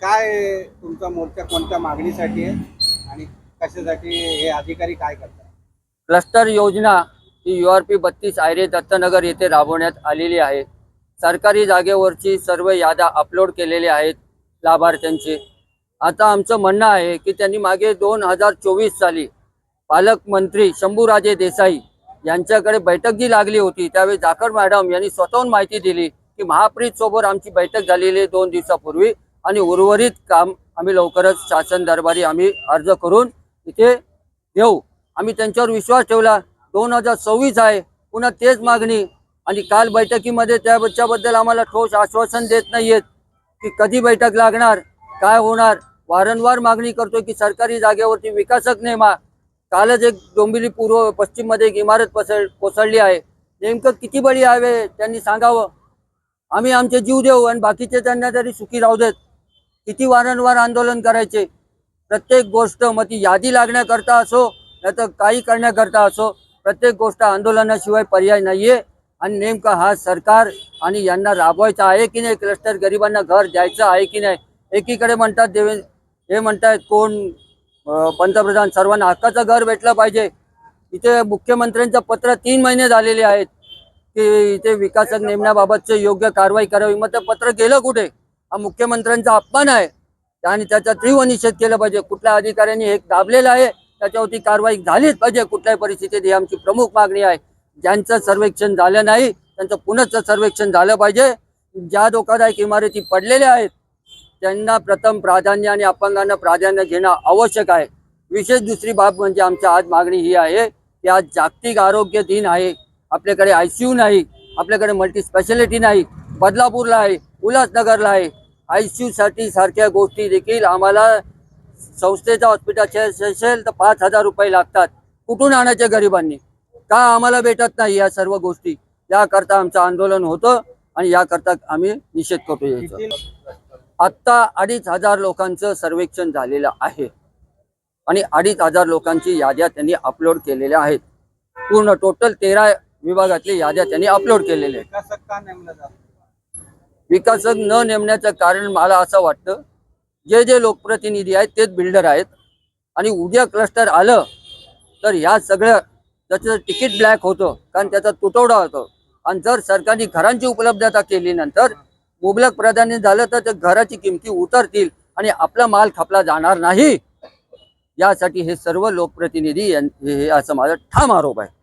काय तुमचा मोर्चा कोणत्या मागणीसाठी आहे आणि कशासाठी हे अधिकारी काय करतात? क्लस्टर योजना ही URP 32 आयरे दत्तनगर येथे राबवण्यात आलेली आहे। सरकारी जागेवरची सर्व याद्या अपलोड केलेल्या आहेत लाभार्थ्यांचे। आता आमचं म्हणणं आहे की त्यांनी मागे 2024 साली पालकमंत्री शंभूराजे देसाई यांच्याकडे बैठक जी लागली होती त्यावेळी जाखड मॅडम यांनी स्वतःहून माहिती दिली की महाप्रीत सोबत आमची बैठक झालेली 2 दिवसापूर्वी आणि उर्वरित काम आम्ही लवकरच शासन दरबारी आम्ही अर्ज करून इथे देऊ। आम्ही त्यांच्यावर विश्वास ठेवला। 2026 आहे, पुन्हा तेच मागणी आणि काल बैठकीमध्ये त्याबद्दल आम्हाला ठोस आश्वासन देत नाहीयेत की कधी बैठक लागणार, काय होणार। वारंवार मागणी करतो की सरकारी जागेवरती विकासक नेमा। कालच एक डोंबिवली पूर्व पश्चिम मध्ये एक इमारत कोसळली आहे, नेमकं किती बळी यावे त्यांनी सांगावं। आम्ही आमचे जीव देऊ आणि बाकीचे त्यांना तरी सुखी राहू देत। किती वारंवार आंदोलन करायचे, प्रत्येक गोष्ट मग ती यादी लागण्याकरता असो नाहीतर काही करण्याकरता असो, प्रत्येक गोष्ट आंदोलनाशिवाय पर्याय नाहीये। आणि नेमका हा सरकार आणि यांना राबवायचा आहे की नाही, क्लस्टर गरिबांना घर द्यायचं आहे की नाही। एकीकडे म्हणतात हे म्हणतात कोण पंतप्रधान सर्वांना हक्काचं घर भेटलं पाहिजे। इथे मुख्यमंत्र्यांचं पत्र 3 महिने झालेले आहेत की इथे विकासक नेमण्याबाबतचे योग्य कारवाई करावी। मग ते पत्र गेलं कुठे? हा मुख्यमंत्र्यांचा अपमान आहे आणि त्याचा तीव्र निषेध केला पाहिजे। कुठल्या अधिकाऱ्यांनी हे दाबलेलं आहे त्याच्यावरती कारवाई झालीच पाहिजे कुठल्याही परिस्थितीत, ही आमची प्रमुख मागणी आहे। ज्यांचं सर्वेक्षण झालं नाही त्यांचं पुनश्च सर्वेक्षण झालं पाहिजे। ज्या धोकादायक इमारती पडलेल्या आहेत त्यांना प्रथम प्राधान्य आणि अपंगांना प्राधान्य घेणं आवश्यक आहे। विशेष दुसरी बाब म्हणजे आमच्या आज मागणी ही आहे की आज जागतिक आरोग्य दिन आहे। आपल्याकडे ICU नाही, आपल्याकडे मल्टी स्पेशालिटी नाही, बदलापूरला आहे, उल्हासनगरला आहे। ICU साठी सारख्या गोष्टी देखील आम्हाला संस्थेच्या हॉस्पिटल असेल तर 5000 रुपये लागतात। कुठून आणायचे गरिबांनी? का आम्हाला भेटत नाही या सर्व गोष्टी? याकरता आमचं आंदोलन होतं आणि याकरता आम्ही निषेध करतो। आत्ता 2500 लोकांचं सर्वेक्षण झालेलं आहे आणि 2500 लोकांची याद्या त्यांनी अपलोड केलेल्या आहेत। पूर्ण टोटल 13 विभागातली याद्या त्यांनी अपलोड केलेल्या आहेत। विकासक न नेमण्याचं कारण मला असं वाटतं जे लोकप्रतिनिधी आहेत तेच बिल्डर आहेत आणि उद्या क्लस्टर आलं तर ह्या सगळं त्याचं तिकीट ब्लॅक होतं, कारण त्याचा तुटवडा होतो। आणि जर सरकारने घरांची उपलब्धता केली नंतर मुबलक प्राधान्य झालं तर त्या घराची किमती उतरतील आणि आपला माल खपला जाणार नाही। यासाठी हे सर्व लोकप्रतिनिधी हे असं माझा ठाम आरोप आहे।